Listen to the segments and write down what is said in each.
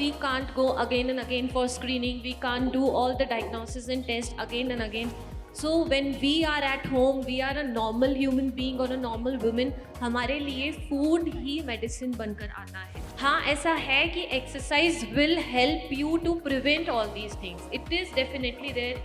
we can't go again and again for screening, we can't do all the diagnosis and tests again and again. So when we are at home, we are a normal human being or a normal woman, हमारे लिए food ही medicine बनकर आता है. हाँ, ऐसा है कि exercise will help you to prevent all these things. It is definitely there.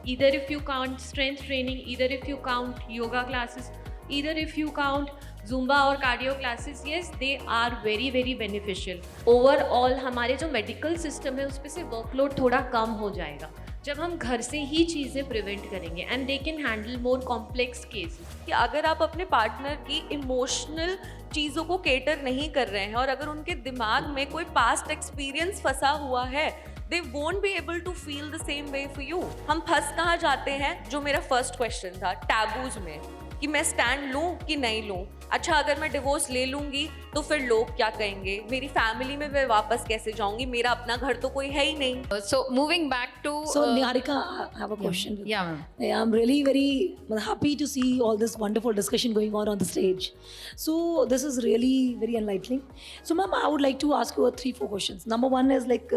Either if you count strength training, either if you count yoga classes, either if you count Zumba और cardio classes, yes, they are very very beneficial. Overall हमारे जो medical system है उस पे से workload थोड़ा कम हो जाएगा जब हम घर से ही चीज़ें प्रिवेंट करेंगे and they can handle more complex cases. कि अगर आप अपने पार्टनर की इमोशनल चीज़ों को केटर नहीं कर रहे हैं और अगर उनके दिमाग में कोई पास्ट एक्सपीरियंस फंसा हुआ है, they won't be able to feel the same way for you. हम फंस कहाँ जाते हैं, जो मेरा फर्स्ट क्वेश्चन था, टैबूज में, कि मैं स्टैंड लूँ कि नहीं लूँ. अच्छा, अगर मैं डिवोर्स ले लूँगी तो फिर लोग क्या कहेंगे, मेरी फैमिली में मैं वापस कैसे जाऊँगी, मेरा अपना घर तो कोई है ही नहीं. So moving back to So Niharika, I have a question. yeah, ma'am. I'm really very happy to see all this wonderful discussion going on the stage. So this is really very enlightening. So ma'am, I would like to ask you 3-4 questions. Number one is like,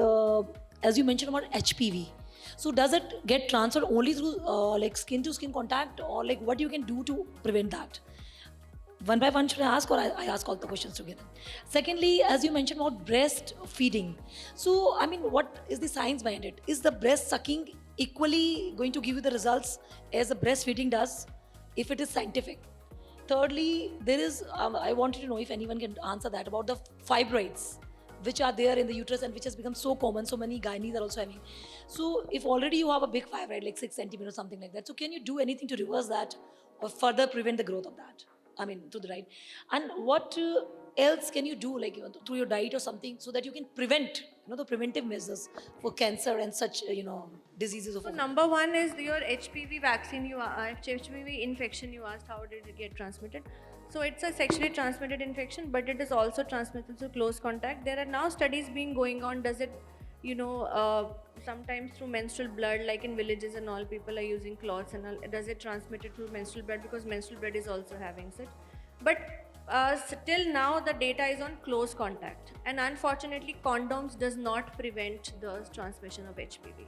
as you mentioned about HPV. So does it get transferred only through like skin to skin contact, or like what you can do to prevent that? One by one should I ask, or I ask all the questions together? Secondly, as you mentioned about breastfeeding. So I mean, what is the science behind it? Is the breast sucking equally going to give you the results as the breastfeeding does, if it is scientific? Thirdly, there is I wanted to know if anyone can answer that about the fibroids which are there in the uterus and which has become so common. So many gynaes are also having. So if already you have a big fibroid like 6 centimeters or something like that, so can you do anything to reverse that or further prevent the growth of that? I mean, to the right. And what else can you do, like through your diet or something, so that you can prevent, the preventive measures for cancer and such, diseases of. So number one is your HPV vaccine. HPV infection. You asked how did it get transmitted. So it's a sexually transmitted infection, but it is also transmitted through close contact. There are now studies being going on. Does it, sometimes through menstrual blood, like in villages and all, people are using cloths and all. Does it transmit it through menstrual blood, because menstrual blood is also having such. But still now the data is on close contact, and unfortunately condoms does not prevent the transmission of HPV.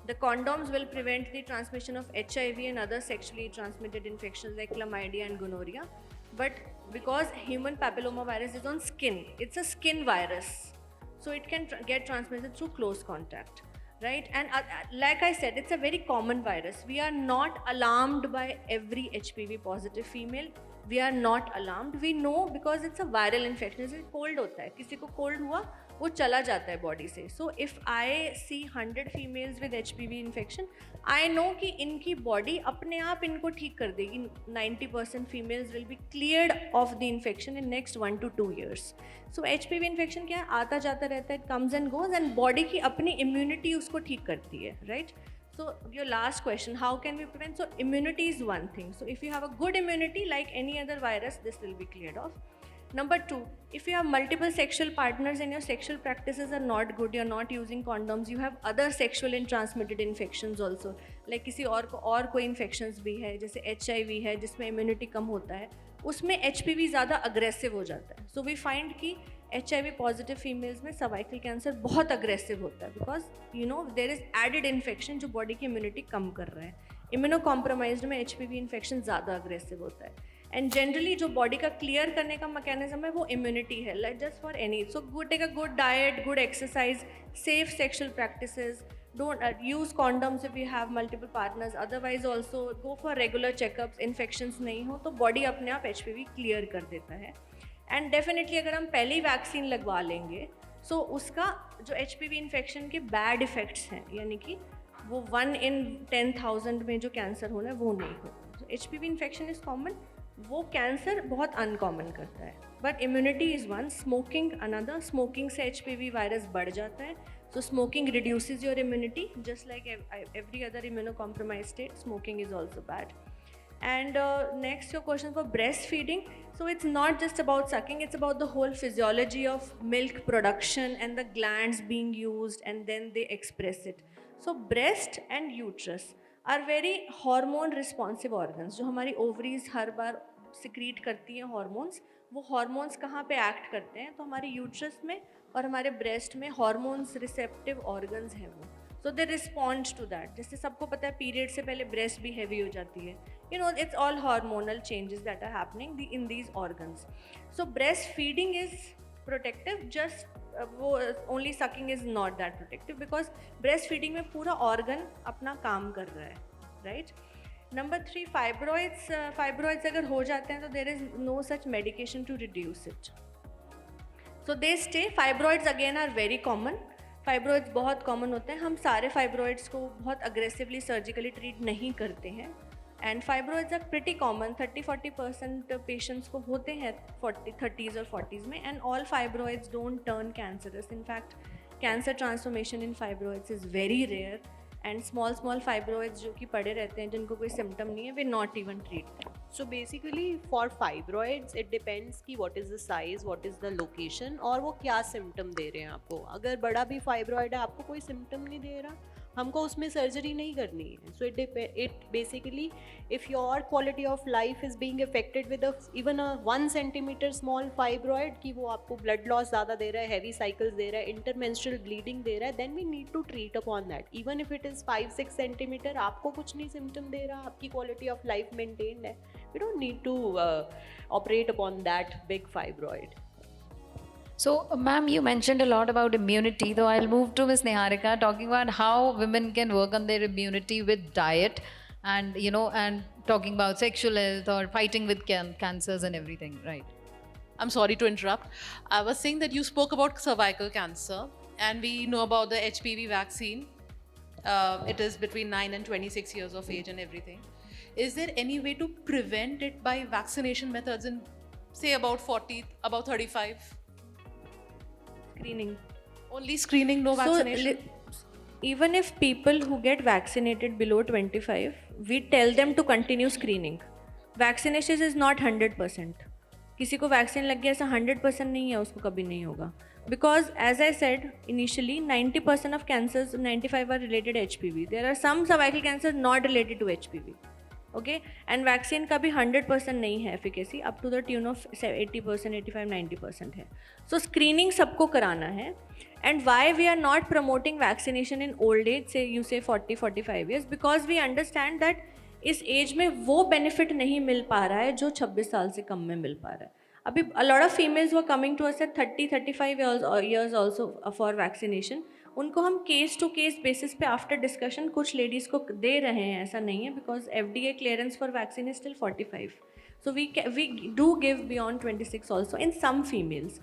The condoms will prevent the transmission of HIV and other sexually transmitted infections like chlamydia and gonorrhea. But because human papilloma virus is on skin, it's a skin virus, so it can get transmitted through close contact, right? And like I said, it's a very common virus. We are not alarmed by every HPV positive female. We are not alarmed. We know because it's a viral infection. जैसे cold होता है, किसी को cold हुआ वो चला जाता है body से. So if I see 100 females with HPV infection, I know कि इनकी body अपने आप इनको ठीक कर देगी. 90% females will be cleared of the infection in next 1 to 2 years. So HPV infection क्या है, आता जाता रहता है, it comes and goes, and body की अपनी immunity उसको ठीक करती है, right? So your last question, how can we prevent? So immunity is one thing. So if you have a good immunity, like any other virus, this will be cleared off. Number 2, if you have multiple sexual partners and your sexual practices are not good, you're not using condoms, you have other sexual and transmitted infections also. Like किसी और कोई infections भी है, जैसे HIV है, जिसमें immunity कम होता है, उसमें HPV ज़्यादा aggressive हो जाता है. So we find कि HIV positive females में cervical cancer बहुत aggressive होता है, because there is added infection जो body की immunity कम कर रहा है. Immunocompromised में HPV infection ज़्यादा aggressive होता है. And generally जो body का clear करने का mechanism है वो immunity है, like just for any. So take a good diet, good exercise, safe sexual practices. Don't use condoms if you have multiple partners. Otherwise also go for regular checkups. Infections नहीं हो तो body अपने आप HPV clear कर देता है. And definitely अगर हम पहले ही वैक्सीन लगवा लेंगे, so उसका जो HPV इन्फेक्शन के बैड इफ़ेक्ट्स हैं, यानी कि वो 1 in 10,000 में जो कैंसर होना है वो नहीं होता. So HPV infection is common, वो कैंसर बहुत अनकॉमन करता है. But immunity is one, smoking another. Smoking से HPV वायरस बढ़ जाता है. So smoking reduces your immunity, just like every other immunocompromised state. Smoking is also bad. And next, your question for breastfeeding. So it's not just about sucking, it's about the whole physiology of milk production and the glands being used, and then they express it. So breast and uterus are very hormone responsive organs. जो हमारी ovaries हर बार secrete करती हैं hormones, वो hormones कहाँ पे act करते हैं, तो हमारे uterus में और हमारे ब्रेस्ट में हॉर्मोन्स रिसेप्टिव ऑर्गन्स हैं वो, सो दे रिस्पॉन्ड टू दैट. जैसे सबको पता है पीरियड से पहले ब्रेस्ट भी हैवी हो जाती है, you know, it's all hormonal changes that are happening in these organs. So breast feeding is protective, just वो only sucking is not that protective, because breast feeding में पूरा ऑर्गन अपना काम कर रहा है, राइट. नंबर 3, फाइब्रॉइड्स अगर हो जाते हैं तो there is no such medication to reduce it, so they stay. Fibroids again are very common. Fibroids बहुत कॉमन होते हैं. हम सारे फाइब्रॉइड्स को बहुत अग्रेसिवली सर्जिकली ट्रीट नहीं करते हैं. And fibroids are pretty common. 30-40% patients को होते हैं 30s और 40s में. And all fibroids don't turn cancerous. In fact cancer transformation in fibroids is very rare. And small fibroids जो कि पड़े रहते हैं जिनको कोई सिम्टम नहीं है, वे not even treat. So basically for fibroids it depends कि what is the size, what is the location और वो क्या symptom दे रहे हैं आपको. अगर बड़ा भी fibroid है, आपको कोई symptom नहीं दे रहा, हमको उसमें सर्जरी नहीं करनी है. So it basically if your quality of life is being affected with even a 1 centimeter small fibroid कि वो आपको blood loss ज़्यादा दे रहा है, heavy cycles दे रहा है, intermenstrual bleeding दे रहा है, then we need to treat upon that. Even if it is 5-6 centimeter, आपको कुछ नहीं symptom दे रहा, आपकी quality of life maintained है, we don't need to operate upon that big fibroid. So, ma'am, you mentioned a lot about immunity, though I'll move to Ms. Niharika, talking about how women can work on their immunity with diet and, you know, and talking about sexual health or fighting with cancers and everything, right? I'm sorry to interrupt. I was saying that you spoke about cervical cancer and we know about the HPV vaccine. It is between 9 and 26 years of age and everything. Is there any way to prevent it by vaccination methods in, say, about 40, about 35? Screening. Only screening, no vaccination? Even if people who get vaccinated below 25, we tell them to continue screening. Vaccination is not 100%. किसी को vaccine लग गया ऐसा 100% नहीं है, उसको कभी नहीं होगा. Because as I said initially, 90% of cancers, 95 are related to HPV. There are some cervical cancers not related to HPV. Okay, and vaccine का भी 100% नहीं है efficacy, up to the tune of 80%, 85-90% है. सो स्क्रीनिंग सबको कराना है. And why we are not promoting vaccination in old age, say you say 40-45 years, because we understand that इस age में वो बेनिफिट नहीं मिल पा रहा है जो 26 साल से कम में मिल पा रहा है. अभी अ लॉट ऑफ फीमेल्स वो coming to us at 30-35 years also for vaccination. उनको हम केस टू केस बेसिस पे आफ्टर डिस्कशन कुछ लेडीज़ को दे रहे हैं, ऐसा नहीं है, because FDA clearance for vaccine is still 45. So we do give beyond 26 also in some females.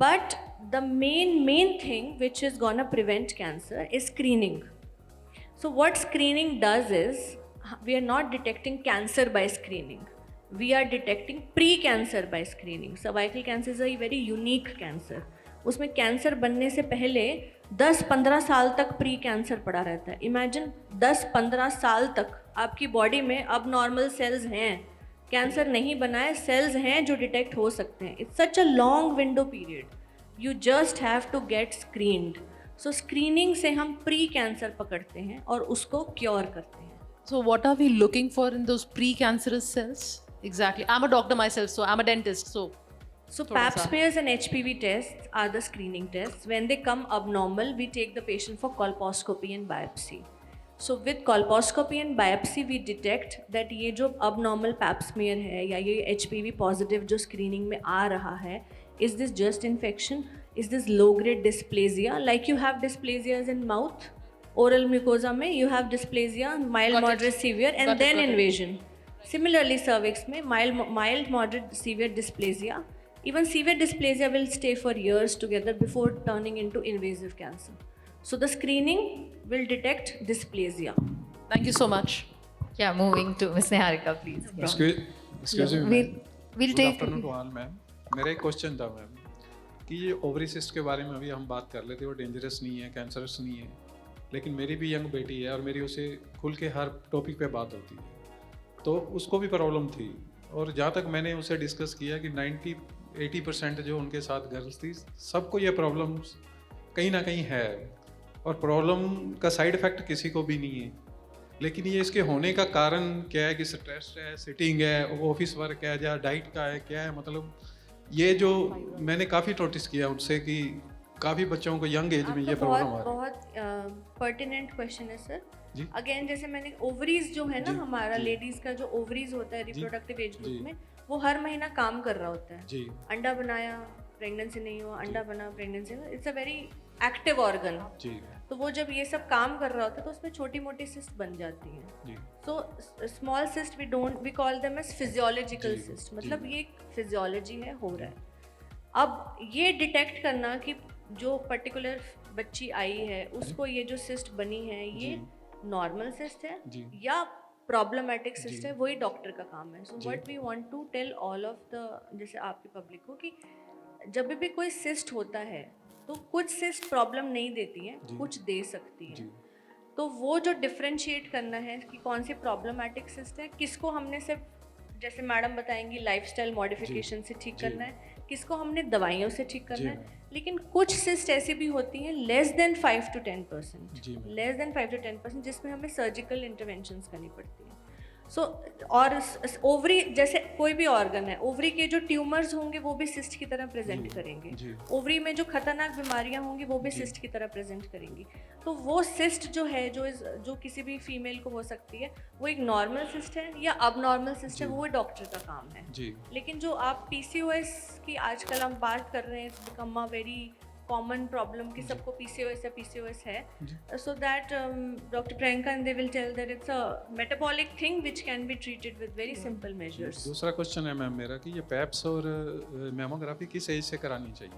But the main thing which is gonna prevent cancer is screening. So what screening does is, we are not detecting cancer by screening, we are detecting pre cancer by screening. Cervical cancer is a very unique cancer. उसमें cancer बनने से पहले 10-15 साल तक pre cancer पड़ा रहता है. Imagine 10-15 साल तक आपकी बॉडी में अब नॉर्मल सेल्स हैं, कैंसर नहीं बना है, सेल्स हैं जो डिटेक्ट हो सकते हैं. It's such a long window period. You just have to get screened. So screening से हम प्री कैंसर पकड़ते हैं और उसको क्योर करते हैं. So what are we looking for in those precancerous cells? Exactly. I'm a doctor myself, so I'm a dentist, So pap smears and HPV tests are the screening tests. When they come abnormal, we take the patient for colposcopy and biopsy. So with colposcopy and biopsy, we detect that ये जो abnormal pap smear है या ये HPV positive जो screening में आ रहा है, is this just infection? Is this low grade dysplasia? Like you have dysplasias in mouth, oral mucosa में you have dysplasia, mild, moderate, severe, and then invasion. Similarly, cervix में mild, moderate, severe dysplasia. Even severe dysplasia will stay for years together before turning into invasive cancer. So the screening will detect dysplasia. Thank you so much. Yeah, moving to Ms. Niharika, please. Excuse me, We'll Good take. afternoon to all, ma'am. मेरा एक question था ma'am कि ये ovary cyst के बारे में अभी हम बात कर लेते, वो डेंजरस नहीं है, कैंसरस नहीं है, लेकिन मेरी भी यंग बेटी है और मेरी उसे खुल के हर टॉपिक पे बात होती है, तो उसको भी प्रॉब्लम थी. और जहाँ तक मैंने उसे डिस्कस किया कि 90-80% जो उनके साथ गर्ल्स थी, सबको ये प्रॉब्लम कहीं ना कहीं है, और प्रॉब्लम का साइड इफ़ेक्ट किसी को भी नहीं है. लेकिन ये इसके होने का कारण क्या है कि स्ट्रेस है, सिटिंग है, ऑफिस वर्क है, या डाइट का है, क्या है, मतलब ये जो मैंने काफ़ी नोटिस किया उनसे कि काफ़ी बच्चों को यंग एज में ये आपका प्रॉब्लम आ बहुत रही है। बहुत पर्टिनेंट क्वेश्चन है सर. जी अगेन जैसे मैंने ओवरीज जो है ना जी, हमारा जी। लेडीज का जो ओवरीज होता है रिप्रोडक्टिव एज जी। ग्रुप में, वो हर महीना काम कर रहा होता है. जी अंडा बनाया, प्रेगनेंसी नहीं हुआ, अंडा बना, प्रेगनेंसी हुआ. It's a very active organ. जी तो वो जब ये सब काम कर रहा होता है तो उसमें छोटी मोटी सिस्ट बन जाती हैं. जी so small cyst we call them as physiological जी, सिस्ट. जी। मतलब ये एक फिजियोलॉजी है, हो रहा है. अब ये डिटेक्ट करना कि जो पर्टिकुलर बच्ची आई है उसको ये जो सिस्ट बनी है ये नॉर्मल सिस्ट है जी या प्रॉब्लमैटिक सिस्ट जी। है, वही डॉक्टर का काम है. सो जी। What we want to tell all of the, जैसे आपकी पब्लिक को, कि जब भी कोई सिस्ट होता है तो कुछ सिस्ट प्रॉब्लम नहीं देती हैं, जी। कुछ दे सकती जी हैं. तो वो जो डिफरेंशिएट करना है कि कौन सी प्रॉब्लमैटिक सिस्ट है, किसको हमने सिर्फ जैसे मैडम बताएंगी लाइफस्टाइल मॉडिफिकेशन से ठीक जी। करना है, किसको हमने दवाइयों से ठीक जी करना है. मैम। लेकिन कुछ सिस्ट ऐसी भी होती हैं लेस देन 5 to 10%, जी मैम। लेस देन 5 to 10%, जिसमें हमें सर्जिकल इंटरवेंशंस करनी पड़ती हैं. सो और ओवरी जैसे कोई भी ऑर्गन है, ओवरी के जो ट्यूमर्स होंगे वो भी सिस्ट की तरह प्रेजेंट जी, करेंगे. जी। ओवरी में जो खतरनाक बीमारियां होंगी वो भी जी। सिस्ट की तरह प्रेजेंट करेंगी. तो वो सिस्ट जो है जो किसी भी फीमेल को हो सकती है, वो एक नॉर्मल सिस्ट है या अब नॉर्मल सिस्ट है, जी। वो डॉक्टर का काम है. जी लेकिन जो आप पीसीओएस की आजकल हम बात कर रहे हैं, it's become a very common problem कि सबको पीसीओएस है. So that doctor Priyanka and they will tell that it's a metabolic thing which can be treated with very simple measures. दूसरा क्वेश्चन है मैम मेरा कि ये पैप्स और मैमोग्राफी किस एज से करानी चाहिए?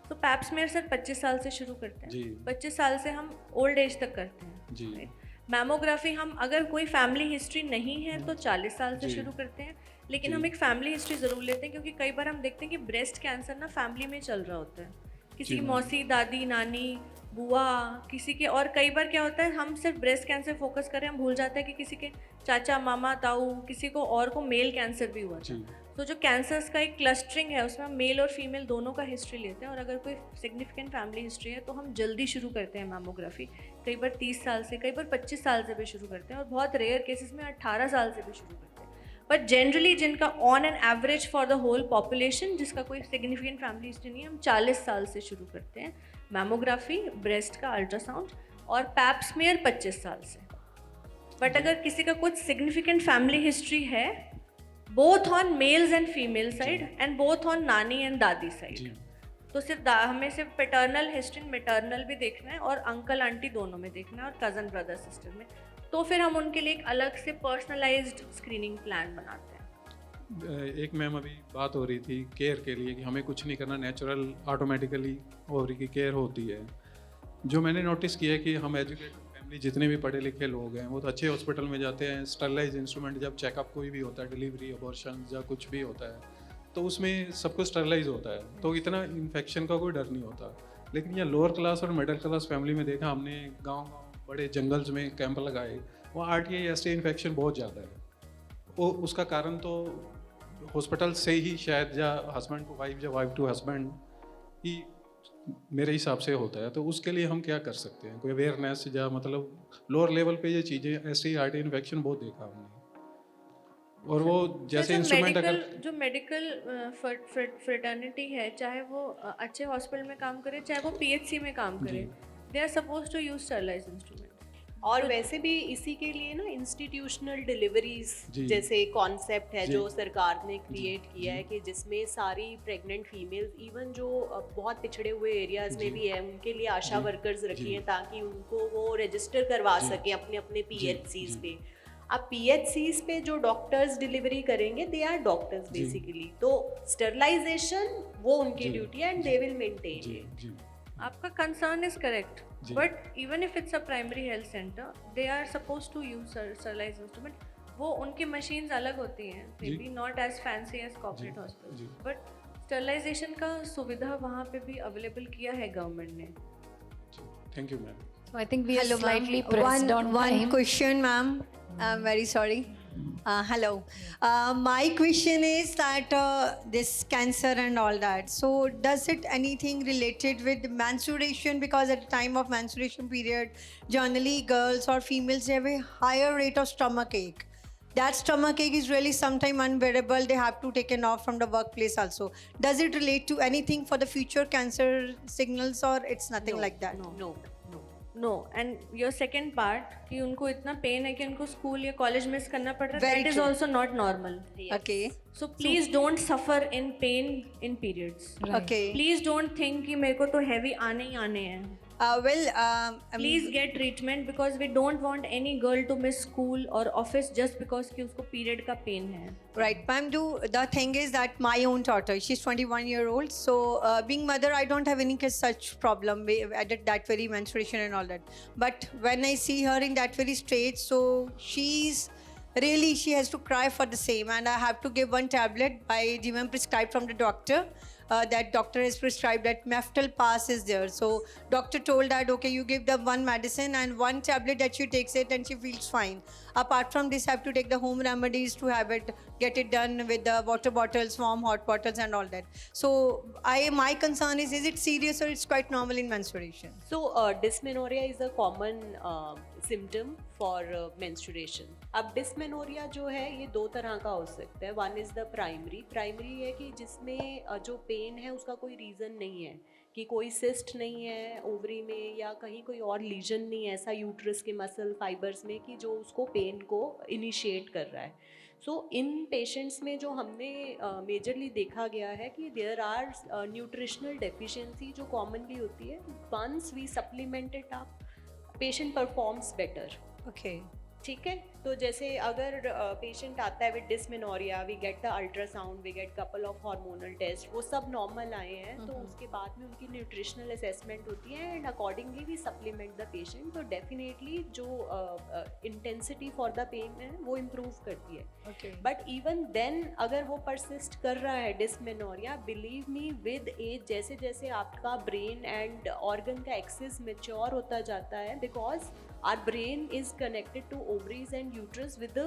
तो पैप्समेयर सर 25 साल से शुरू करते हैं. जी 25 साल से हम ओल्ड एज तक करते हैं. जी मैमोग्राफी हम अगर कोई फैमिली हिस्ट्री नहीं है तो 40 साल से जी। शुरू करते हैं. लेकिन जी। हम एक फैमिली हिस्ट्री ज़रूर लेते हैं, क्योंकि कई बार हम देखते हैं कि ब्रेस्ट कैंसर ना फैमिली में चल रहा होता है. किसी जी की मैम। मौसी, दादी, नानी, बुआ, किसी के. और कई बार क्या होता है, हम सिर्फ ब्रेस्ट कैंसर फोकस करें, हम भूल जाते हैं कि किसी के चाचा, मामा, ताऊ, किसी को और को मेल कैंसर भी हुआ था. जी तो जो कैंसर्स का एक क्लस्टरिंग है उसमें हम मेल और फीमेल दोनों का हिस्ट्री लेते हैं. और अगर कोई सिग्निफिकेंट फैमिली हिस्ट्री है तो हम जल्दी शुरू करते हैं मैमोग्राफी. कई बार 30 साल से, कई बार 25 साल से भी शुरू करते हैं, और बहुत रेयर केसेस में 18 साल से भी शुरू करते हैं. बट जनरली जिनका on an average for the whole population जिसका कोई सिग्निफिकेंट फैमिली हिस्ट्री नहीं है, हम 40 साल से शुरू करते हैं मैमोग्राफी, ब्रेस्ट का अल्ट्रासाउंड, और पैप्समेयर 25 साल से. बट अगर किसी का कुछ सिग्निफिकेंट फैमिली हिस्ट्री है, both on mails and female side and both on नानी एंड दादी जी साइड, तो सिर्फ हमें सिर्फ पैटर्नल हिस्ट्री, मैटर्नल भी देखना है और अंकल आंटी दोनों में देखना है, और कज़न ब्रदर सिस्टर में. तो फिर हम उनके लिए एक अलग से पर्सनलाइज्ड स्क्रीनिंग प्लान बनाते हैं. एक मैम अभी बात हो रही थी केयर के लिए कि हमें कुछ नहीं करना, नेचुरल ऑटोमेटिकली ओवरी की केयर होती है. जो मैंने नोटिस किया है कि हम एजुकेटेड फैमिली जितने भी पढ़े लिखे लोग हैं वो तो अच्छे हॉस्पिटल में जाते हैं, स्टरलाइज इंस्ट्रूमेंट, जब चेकअप कोई भी होता है, डिलीवरी, अबॉर्शन या कुछ भी होता है तो उसमें सब कुछ स्टरलाइज होता है, तो इतना इन्फेक्शन का कोई डर नहीं होता. लेकिन यहाँ लोअर क्लास और मिडिल क्लास फैमिली में देखा हमने, गाँव बड़े जंगल्स में कैंप लगाए, वहाँ RTI STI इन्फेक्शन बहुत ज़्यादा है. वो उसका कारण तो हॉस्पिटल से ही शायद, या हस्बैंड टू वाइफ या वाइफ टू हस्बैंड ही मेरे हिसाब से होता है. तो उसके लिए हम क्या कर सकते हैं? कोई अवेयरनेस, या मतलब लोअर लेवल पे ये चीज़ें, STI RTI इन्फेक्शन बहुत देखा हमने. और वो जैसे इंस्ट्रूमेंट अगर जो मेडिकल फ्रेटर्निटी है, चाहे वो अच्छे हॉस्पिटल में काम करे, चाहे वो PHC में काम करे, they are suppose to use sterilised instrument. और वैसे भी इसी के लिए ना इंस्टीट्यूशनल डिलीवरीज जी। जैसे कॉन्सेप्ट है जी। जो सरकार ने क्रिएट किया है, कि जिसमें सारी प्रेग्नेंट फीमेल्स, इवन जो बहुत पिछड़े हुए एरियाज जी। में भी है, उनके लिए आशा जी। वर्कर्स रखी जी। हैं ताकि उनको वो रजिस्टर करवा जी। सकें अपने अपने PHCs जी। पे. अब PHCs पे जो डॉक्टर्स डिलीवरी करेंगे, दे आर डॉक्टर्स जी। बेसिकली. तो स्टरलाइजेशन वो उनकी जी। ड्यूटी है, एंड दे विल मेंटेन जी इट. जी आपका कंसर्न इज करेक्ट, जी। But even if it's a primary health centre, they are suppose to use sterilised instrument. वो उनकी मशीन्स अलग होती हैं, मे जी। Be not as fancy as corporate जी। हॉस्पिटल, जी। बट स्टरलाइजेशन का सुविधा वहाँ पे भी अवेलेबल किया है गवर्नमेंट ने. Thank you ma'am. So I think we are Hello, slightly ma'am. pressed on One time. question, ma'am. I'm very sorry. Hello. My question is that this cancer and all that. So, does it anything related with menstruation? Because at the time of menstruation period, generally girls or females have a higher rate of stomach ache. that stomach ache is really sometime unbearable. They have to take an off from the workplace also. Does it relate to anything for the future cancer signals, or it's nothing like that? No. No, and your second part कि उनको इतना pen है कि उनको school या college miss करना पड़ रहा है, Very that is true. also not normal. Okay. So please don't suffer in pain in periods. Okay. Please don't think कि मेरे को तो heavy आने ही आने हैं. Please get treatment because we don't want any girl to miss school or office just because कि उसको period का pain है. Right, ma'am. The thing is that my own daughter, she's 21-year-old. So being mother, I don't have any such problem at that very menstruation and all that. But when I see her in that very stage, so she has to cry for the same, and I have to give one tablet by given prescribed from the doctor. That doctor has prescribed that Meftal Pass is there. So doctor told that, okay, you give them one medicine and one tablet that she takes it and she feels fine. Apart from this, have to take the home remedies to get it done with the water bottles, warm hot bottles and all that. So my concern is it serious or it's quite normal in menstruation? So dysmenorrhea is a common symptom for menstruation. अब dysmenorrhea जो है ये दो तरह का हो सकता है. One is the primary है कि जिसमें जो पेन है उसका कोई रीज़न नहीं है, कि कोई सिस्ट नहीं है ओवरी में या कहीं कोई और लीजन नहीं है ऐसा यूट्रस के मसल फाइबर्स में कि जो उसको पेन को इनिशिएट कर रहा है. सो इन पेशेंट्स में जो हमने मेजरली देखा गया है कि देयर आर न्यूट्रिशनल डेफिशिएंसी जो कॉमनली होती है. Once we supplement it up, patient performs better. Okay. ठीक है. तो जैसे अगर पेशेंट आता है with dysmenorrhoea, we get the ultrasound, we get couple of hormonal test, वो सब नॉर्मल आए हैं, तो उसके बाद में उनकी न्यूट्रिशनल असेसमेंट होती है and accordingly we supplement the patient. So definitely जो इंटेंसिटी फॉर द पेन है वो इम्प्रूव करती है. Okay. बट इवन देन अगर वो परसिस्ट कर रहा है dysmenorrhoea, believe me with age जैसे जैसे आपका ब्रेन एंड ऑर्गन का एक्सेस मेच्योर होता जाता है, because our brain is connected to ovaries and uterus with the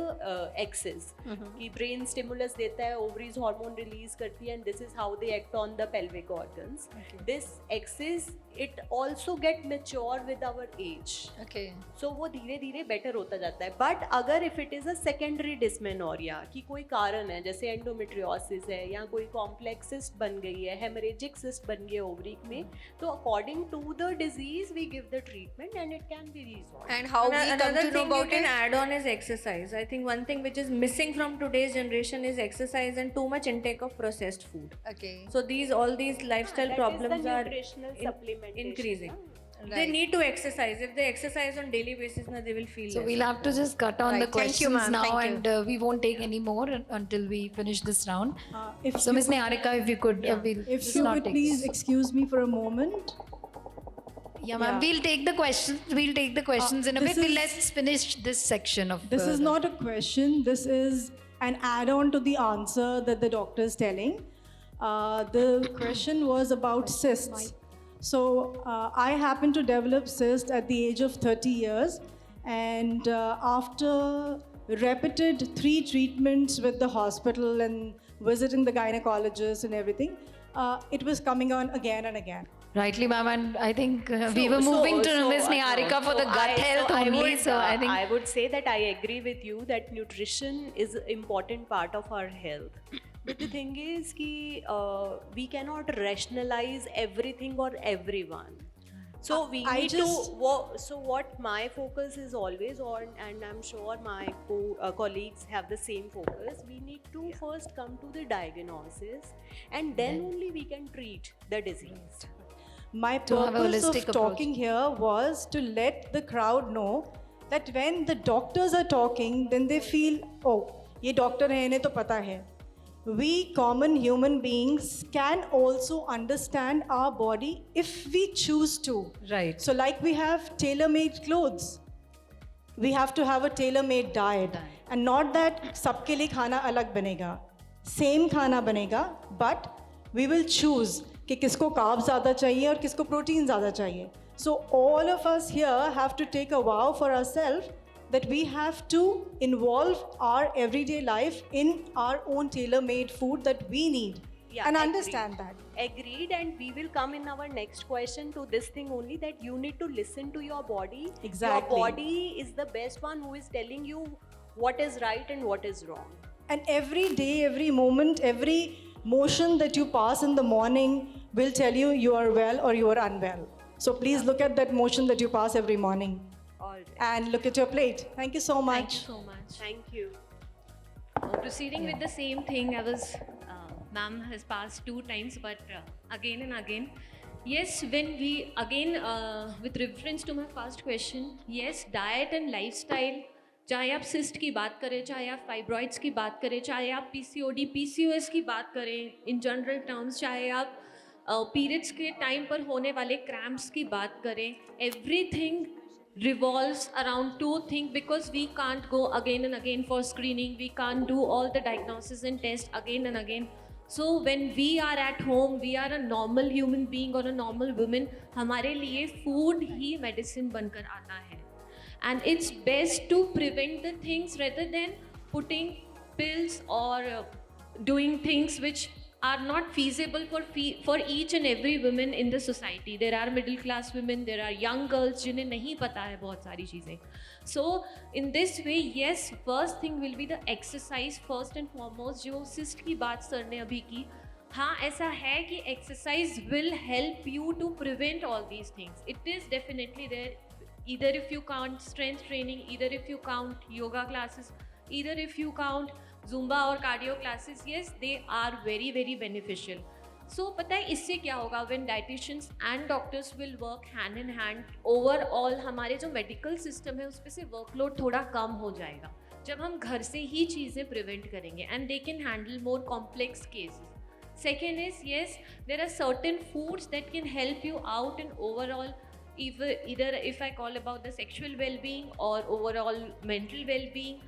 axis. कि brain stimulus देता है, ovaries hormone release करती है, and this is how they act on the pelvic organs. Okay. This axis it also get mature with our age. Okay. So वो धीरे धीरे better होता जाता है. But अगर if it is a secondary dysmenorrhea कि कोई कारण है जैसे endometriosis है या कोई complex cyst बन गई है, hemorrhagic cyst बन गई है ovaries में, तो according to the disease we give the treatment and it can be resolved. And how we come Another to know thing you about can it? add on is exercise. I think one thing which is missing from today's generation is exercise and too much intake of processed food. Okay. So all these lifestyle That is problems the are nutritional supplementation, increasing. Right. They need to exercise. If they exercise on daily basis, they will feel So less. we'll have to just cut on the Right. Thank you, questions ma'am. now, Thank you. and we won't take any more until we finish this round. If So you Ms. Niharika, if you could, we'll if just you not could take please this. excuse me for a moment. Yeah, ma'am. Yeah. We'll take the questions. We'll take the questions in a this bit. is- Let's finish this section of. This is not a question. This is an add-on to the answer that the doctor is telling. The question was about cysts. So I happened to develop cyst at the age of 30 years, and after repeated 3 treatments with the hospital and visiting the gynecologist and everything, it was coming on again and again. Rightly, ma'am, and I think we were moving to Ms. Niharika for the gut health only. So I think I would say that I agree with you that nutrition is an important part of our health. But the thing is कि we cannot rationalize everything or everyone. So we need to. So what my focus is always on, and I'm sure my colleagues have the same focus. We need to first come to the diagnosis, and then only we can treat the disease. My To have a purpose holistic of approach. talking here was to let the crowd know that when the doctors are talking, then they feel, oh, ये doctor है इन्हें तो पता है. We common human beings can also understand our body if we choose to. right. So like we have tailor-made clothes, we have to have a tailor-made diet. And not that सबके लिए खाना अलग बनेगा. Same खाना बनेगा, but we will choose कि किसको carb ज़्यादा चाहिए और किसको प्रोटीन ज़्यादा चाहिए. So all of us here have to take a vow for ourselves that we have to involve our everyday life in our own tailor-made food that we need. Yeah, and agreed. understand that. Agreed, and we will come in our next question to this thing only, that you need to listen to your body. Exactly. Your body is the best one who is telling you what is right and what is wrong. And every day, every moment, every motion that you pass in the morning will tell you you are well or you are unwell. So please look at that motion that you pass every morning All right. and look at your plate. Thank you so Thank much. you so much. Thank you. Proceeding with the same thing, ma'am has passed 2 times, but again and again. Yes, when we, again, with reference to my first question, yes, diet and lifestyle, चाहे आप cyst की बात करें, चाहे आप fibroids की बात करें, चाहे आप PCOD, PCOS की बात करें इन जनरल टर्म्स, चाहे आप पीरियड्स के टाइम पर होने वाले क्रैम्प्स की बात करें, everything revolves around 2 things, because we can't go again and again for screening, we can't do all the diagnosis and tests again and again. So when we are at home, we are a normal human being or a normal woman, हमारे लिए food ही medicine बनकर आता है. And it's best to prevent the things rather than putting pills or doing things which are not feasible for each and every woman in the society. There are middle class women, there are young girls जिन्हें नहीं पता है बहुत सारी चीज़ें. So in this way, yes, first thing will be the exercise first and foremost. जो cyst की बात सर ने अभी की, हाँ ऐसा है कि exercise will help you to prevent all these things. It is definitely there. Either if you count strength training, either if you count yoga classes, either if you count Zumba और cardio classes, yes, they are very very beneficial. So पता है इससे क्या होगा, when dietitians and doctors will work hand in hand, overall हमारे जो medical system है उस पे से workload थोड़ा कम हो जाएगा जब हम घर से ही चीज़ें prevent करेंगे, and they can handle more complex cases. Second is, yes, there are certain foods that can help you out in overall, either if I call about the sexual well-being or overall mental well-being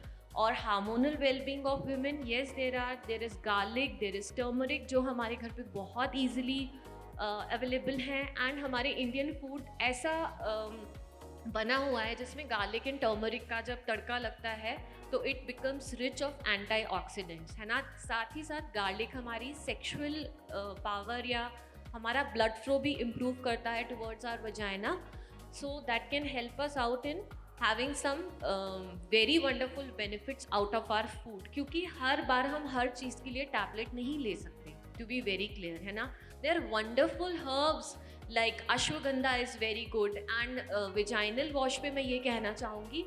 और hormonal wellbeing of women. yes, there is garlic, there is turmeric जो हमारे घर पे बहुत easily available हैं, and हमारे Indian food ऐसा बना हुआ है जिसमें गार्लिक एंड टर्मरिक का जब तड़का लगता है तो it becomes rich of antioxidants, है ना. साथ ही साथ गार्लिक हमारी सेक्सुअल पावर या हमारा ब्लड फ्लो भी इम्प्रूव करता है towards our vagina, so that can help us out in having some very wonderful benefits out of our food. क्योंकि हर बार हम हर चीज़ के लिए टैबलेट नहीं ले सकते, to be very clear, है ना. There are wonderful herbs like ashwagandha is very good, and vaginal wash पे मैं ये कहना चाहूँगी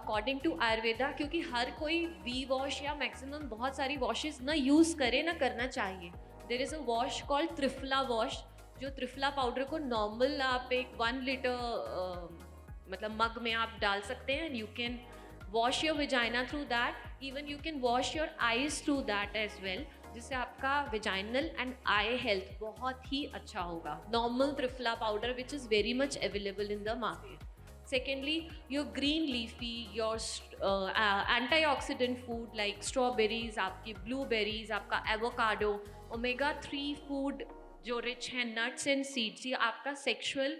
according to Ayurveda, क्योंकि हर कोई V wash या maximum बहुत सारी washes ना यूज़ करे ना करना चाहिए. There is a wash called Triphala wash, जो त्रिफला पाउडर को नॉर्मल आप एक 1 लीटर मतलब मग में आप डाल सकते हैं, you can wash your vagina through that, even you can wash your eyes through that as well, जिससे आपका विजाइनल एंड आई हेल्थ बहुत ही अच्छा होगा. Normal triphala powder which is very much available in the market. Secondly, your green leafy, your antioxidant food like strawberries, आपकी blueberries, आपका avocado, omega 3 food जो rich है नट्स एंड सीड्स, ये आपका सेक्शुअल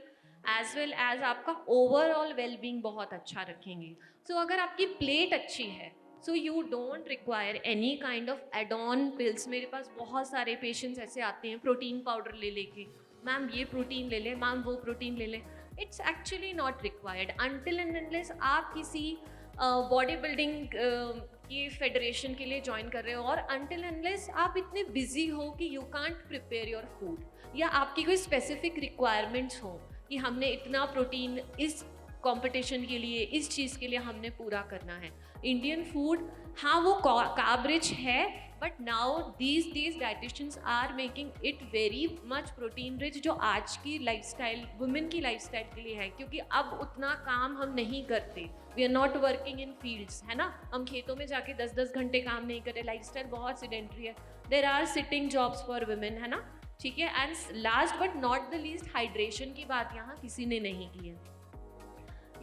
एज वेल एज आपका overall wellbeing बहुत अच्छा रखेंगे. सो अगर आपकी प्लेट अच्छी है, so you don't require any kind of add on pills. मेरे पास बहुत सारे पेशेंट्स ऐसे आते हैं प्रोटीन पाउडर ले लेके, मैम ये प्रोटीन ले लें, मैम वो प्रोटीन ले लें. It's actually not required until and unless आप किसी बॉडी बिल्डिंग की फेडरेशन के लिए ज्वाइन कर रहे हो, और अनटिल अनलेस आप इतने बिजी हो कि you can't prepare your food, या आपकी कोई स्पेसिफिक रिक्वायरमेंट्स हो कि हमने इतना प्रोटीन इस कंपटीशन के लिए, इस चीज़ के लिए हमने पूरा करना है. इंडियन फूड हाँ वो कार्ब रिच है, but now these dietitians are making it very much protein rich, जो आज की लाइफस्टाइल, वुमेन की लाइफस्टाइल के लिए है. क्योंकि अब उतना काम हम नहीं करते, we are not working in fields, है ना. हम खेतों में जाके 10-10 घंटे काम नहीं करते, लाइफस्टाइल बहुत सीडेंटरी है. There are sitting jobs for women, है ना. ठीक है. And last but not the least, hydration की बात यहाँ किसी ने नहीं की है.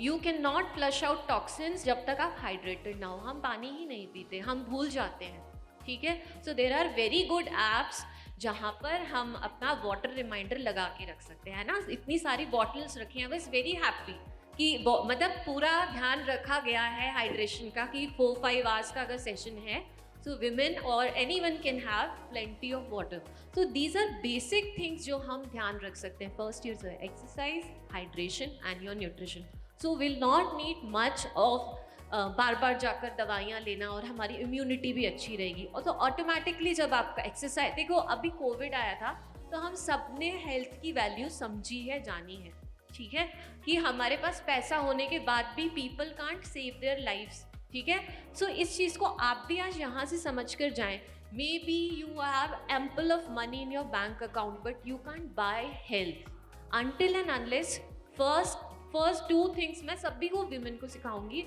You can not flush out toxins जब तक आप हाइड्रेटेड ना हो. हम पानी ही नहीं पीते, हम भूल जाते हैं. ठीक है. So there are very good apps जहाँ पर हम अपना वाटर रिमाइंडर लगा के रख सकते हैं, ना. इतनी सारी बॉटल्स रखी हैं. आई वाज वेरी हैप्पी कि मतलब पूरा ध्यान रखा गया है हाइड्रेशन का कि 4-5 आवर्स का अगर सेशन है, so women or anyone can have plenty of water. So these are basic things जो हम ध्यान रख सकते हैं. First is exercise, hydration and your nutrition. So we'll not need much of बार बार जाकर दवाइयाँ लेना और हमारी इम्यूनिटी भी अच्छी रहेगी। और तो ऑटोमेटिकली जब आपका एक्सरसाइज, देखो अभी कोविड आया था तो हम सब ने हेल्थ की वैल्यू समझी है, जानी है, ठीक है, कि हमारे पास पैसा होने के बाद भी people can't save their lives, ठीक है। सो इस चीज़ को आप भी आज यहाँ से समझ कर जाएँ। May be you have ample of money in your bank account but you can't by health until and unless first 2 things मैं सभी को विमेन को सिखाऊंगी।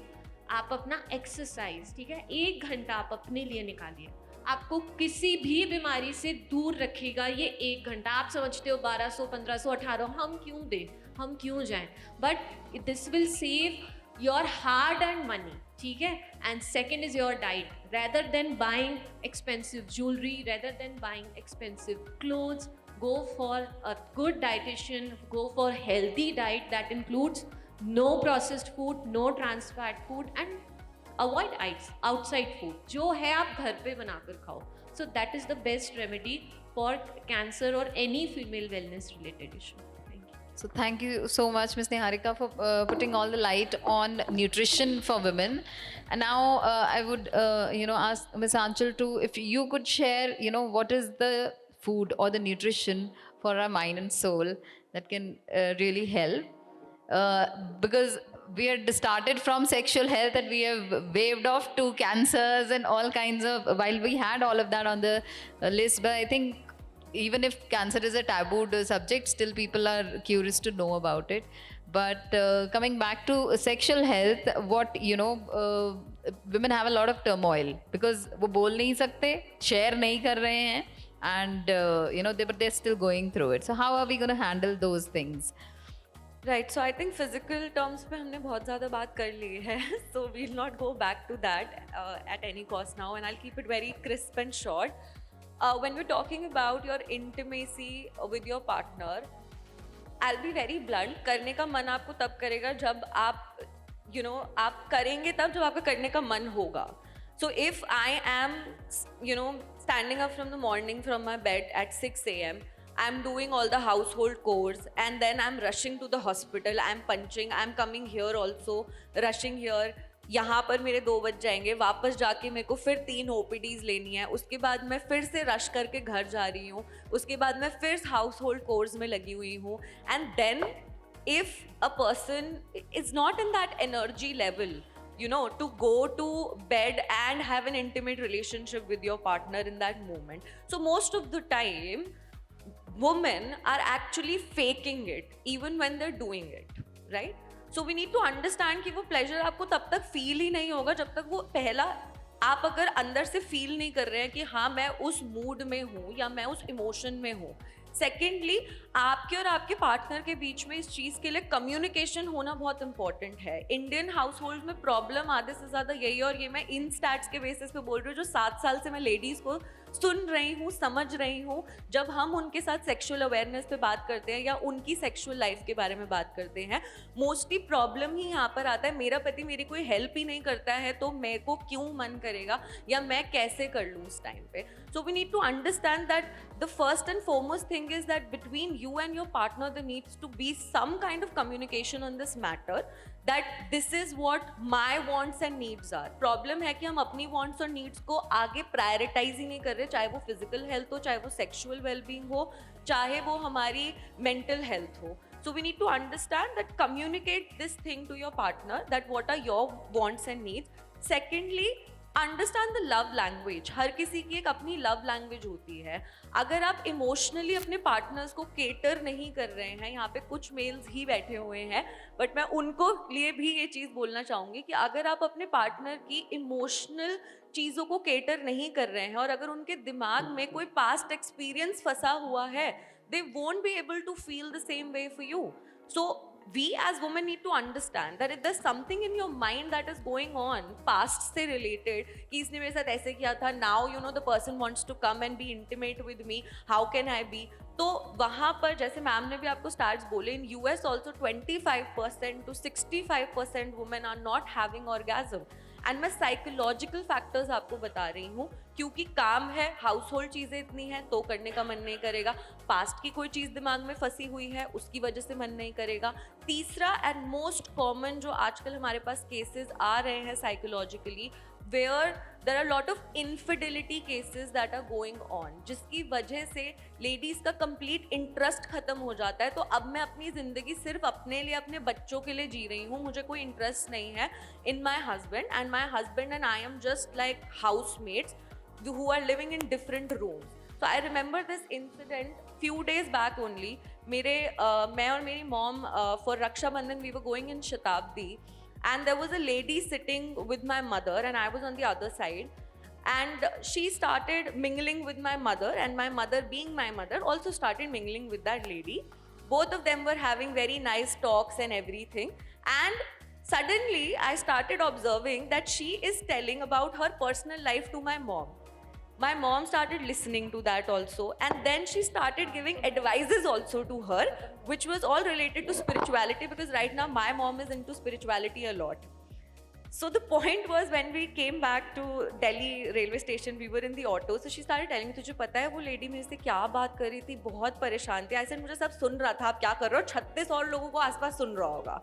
आप अपना एक्सरसाइज, ठीक है, 1 घंटा आप अपने लिए निकालिए, आपको किसी भी बीमारी से दूर रखेगा ये 1 घंटा। आप समझते हो 1200, 1500, 1800 हम क्यों दें, हम क्यों जाएं, but this will save your hard and money, ठीक है। And second is your diet, rather than buying expensive jewellery, rather than buying expensive clothes, go for a good dietitian, go for healthy diet that includes no processed food, no trans fat food and avoid outside food. जो है आप घर पे बनाकर खाओ. So that is the best remedy for cancer or any female wellness related issue. So thank you so much, Ms. Niharika, for putting all the light on nutrition for women. And now I would, ask Ms. Anchal to, if you could share, what is the food or the nutrition for our mind and soul that can really help. Because we had started from sexual health and we have waved off to cancers and all kinds of, while we had all of that on the list, but I think even if cancer is a tabooed subject, still people are curious to know about it. But coming back to sexual health, what, women have a lot of turmoil because वो बोल नहीं सकते, share नहीं कर रहे हैं, and but they're still going through it. So how are we going to handle those things? Right, so I think physical terms पे हमने बहुत ज़्यादा बात कर ली है, so we'll not go back to that at any cost now, and I'll keep it very crisp and short. When we're talking about your intimacy with your partner, I'll be very blunt. करने का मन आपको तब करेगा जब आप, आप करेंगे तब जब आपका करने का मन होगा. So if I am, standing up from the morning from my bed at 6 a.m., I'm doing all the household chores and then I'm rushing to the hospital, I'm punching, I'm coming here also, rushing here, यहाँ पर मेरे 2 बज जाएंगे, वापस जाके मेरे को फिर 3 OPDs लेनी है, उसके बाद मैं फिर से रश करके घर जा रही हूँ, उसके बाद मैं फिर हाउस होल्ड कोर्स में लगी हुई हूँ. And then if a person is not in that energy level, to go to bed and have an intimate relationship with your partner in that moment. So most of the time, women are actually faking it even when they're doing it, right? So we need to understand कि वो pleasure आपको तब तक feel ही नहीं होगा जब तक वो पहला आप अगर अंदर से feel नहीं कर रहे हैं कि हाँ मैं उस mood में हूँ या मैं उस emotion में हूँ. सेकेंडली, आपके और आपके पार्टनर के बीच में इस चीज़ के लिए कम्युनिकेशन होना बहुत इंपॉर्टेंट है. इंडियन हाउस होल्ड में प्रॉब्लम आधे से ज़्यादा यही है, और ये मैं इन स्टैट्स के बेसिस पे बोल रही हूँ जो 7 साल से मैं लेडीज़ को सुन रही हूँ, समझ रही हूँ. जब हम उनके साथ सेक्सुअल अवेयरनेस पे बात करते हैं या उनकी सेक्सुअल लाइफ के बारे में बात करते हैं, मोस्टली प्रॉब्लम ही यहाँ पर आता है, मेरा पति मेरी कोई हेल्प ही नहीं करता है तो मेरे को क्यों मन करेगा या मैं कैसे कर लूँ उस टाइम पे. So we need to understand that the first and foremost thing is that between you and your partner there needs to be some kind of communication on this matter, that this is what my wants and needs are. Problem है कि हम अपनी wants और needs को आगे prioritize ही नहीं कर रहे, चाहे वो physical health हो, चाहे वो sexual well-being हो, चाहे वो हमारी mental health हो. So we need to understand that, communicate this thing to your partner, that what are your wants and needs. Secondly, understand the love language. हर किसी की एक अपनी लव लैंग्वेज होती है. अगर आप इमोशनली अपने पार्टनर्स को केटर नहीं कर रहे हैं, यहाँ पे कुछ मेल्स ही बैठे हुए हैं, बट मैं उनको लिए भी ये चीज़ बोलना चाहूँगी कि अगर आप अपने पार्टनर की इमोशनल चीज़ों को केटर नहीं कर रहे हैं और अगर उनके दिमाग में कोई पास्ट एक्सपीरियंस फंसा हुआ है, they won't be able to feel the same way for you. So we as women need to understand that if there's something in your mind that is going on past से related कि इसने मेरे साथ ऐसे किया था, now the person wants to come and be intimate with me, how can I be, तो वहाँ पर जैसे मैम ने भी आपको स्टार्स बोले, in US also 25% to 65% women are not having orgasm. And मैं साइकोलॉजिकल फैक्टर्स आपको बता रही हूँ, क्योंकि काम है, हाउस होल्ड चीज़ें इतनी हैं तो करने का मन नहीं करेगा, पास्ट की कोई चीज़ दिमाग में फंसी हुई है उसकी वजह से मन नहीं करेगा। तीसरा एंड मोस्ट कॉमन जो आजकल हमारे पास केसेस आ रहे हैं psychologically, where there are a lot of infidelity cases that are going on, जिसकी वजह से लेडीज़ का कंप्लीट इंटरेस्ट खत्म हो जाता है। तो अब मैं अपनी ज़िंदगी सिर्फ अपने लिए, अपने बच्चों के लिए जी रही हूँ, मुझे कोई इंटरेस्ट नहीं है in my husband and I am just like housemates who are living in different rooms. So I remember this incident few days back only. मैं और मेरी mom for Raksha Bandhan we were going in Shatabdi, and there was a lady sitting with my mother and I was on the other side, and she started mingling with my mother, and my mother, being my mother, also started mingling with that lady. Both of them were having very nice talks and everything, and suddenly I started observing that she is telling about her personal life to my mom. My mom started listening to that also, and then she started giving advices also to her, which was all related to spirituality, because right now my mom is into spirituality a lot. So the point was, when we came back to Delhi railway station, we were in the auto, so she started telling me, तुझे पता है वो lady मेरे से क्या बात कर रही थी, बहुत परेशान थी। I said, मुझे सब सुन रहा था, आप क्या कर रहे हो, 36 और लोगों को आसपास सुन रहा होगा।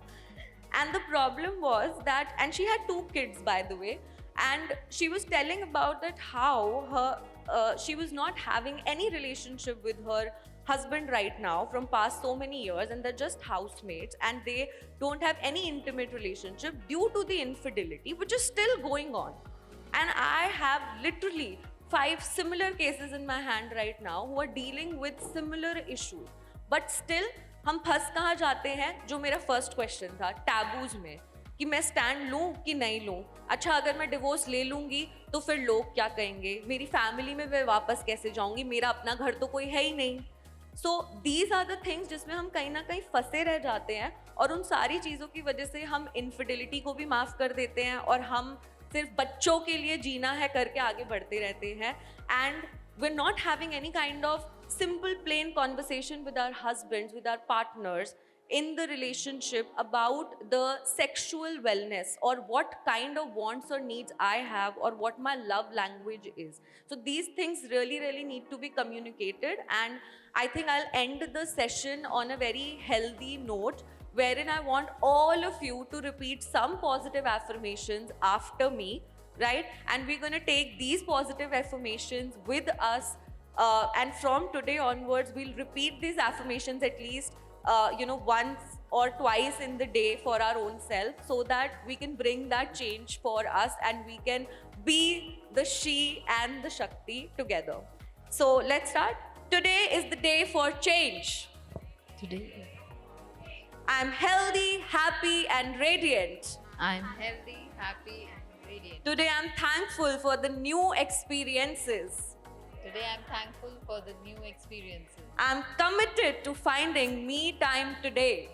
And the problem was that, and she had 2 kids by the way, and she was telling about that how her she was not having any relationship with her husband right now from past so many years, and they're just housemates and they don't have any intimate relationship due to the infidelity which is still going on. And I have literally 5 similar cases in my hand right now who are dealing with similar issues, but still हम फंस कहाँ जाते हैं, जो मेरा first question था, taboos में, कि मैं स्टैंड लूँ कि नहीं लूँ। अच्छा, अगर मैं डिवोर्स ले लूँगी तो फिर लोग क्या कहेंगे, मेरी फैमिली में मैं वापस कैसे जाऊँगी, मेरा अपना घर तो कोई है ही नहीं। So these are the things जिसमें हम कहीं ना कहीं फंसे रह जाते हैं, और उन सारी चीज़ों की वजह से हम इनफिडिलिटी को भी माफ़ कर देते हैं और हम सिर्फ बच्चों के लिए जीना है करके आगे बढ़ते रहते हैं। And we're not having any kind of simple plain conversation with our husbands, with our partners in the relationship about the sexual wellness, or what kind of wants or needs I have, or what my love language is. So these things really need to be communicated, and I think I'll end the session on a very healthy note, wherein I want all of you to repeat some positive affirmations after me, right? And we're going to take these positive affirmations with us, and from today onwards we'll repeat these affirmations at least once or twice in the day for our own self, so that we can bring that change for us and we can be the She and the Shakti together. So let's start. Today is the day for change. Today, I'm healthy, happy and radiant. I'm healthy, happy, and radiant. Today I'm thankful for the new experiences. Today, I'm thankful for the new experiences. I'm committed to finding me time today.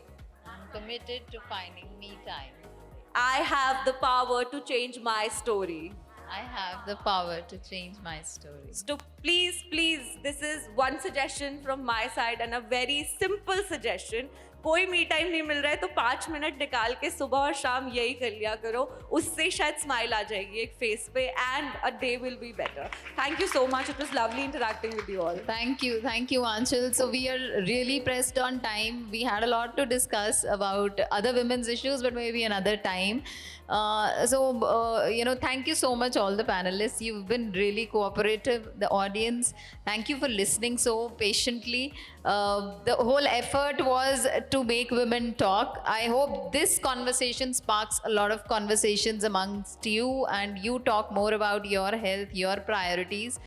I'm committed to finding me time. I have the power to change my story. I have the power to change my story. So please, this is one suggestion from my side, and a very simple suggestion. कोई me time नहीं मिल रहा है तो 5 minute निकाल के सुबह और शाम यही कर लिया करो, उससे शायद स्माइल आ जाएगी एक फेस पे, and a day will be better. Thank you so much. It was lovely interacting with you all. Thank you, Anshul. So we are really pressed on time. We had a lot to discuss about other women's issues, but maybe another time. Thank you so much, all the panelists. You've been really cooperative. The audience, thank you for listening so patiently. The whole effort was to make women talk. I hope this conversation sparks a lot of conversations amongst you, and you talk more about your health, your priorities.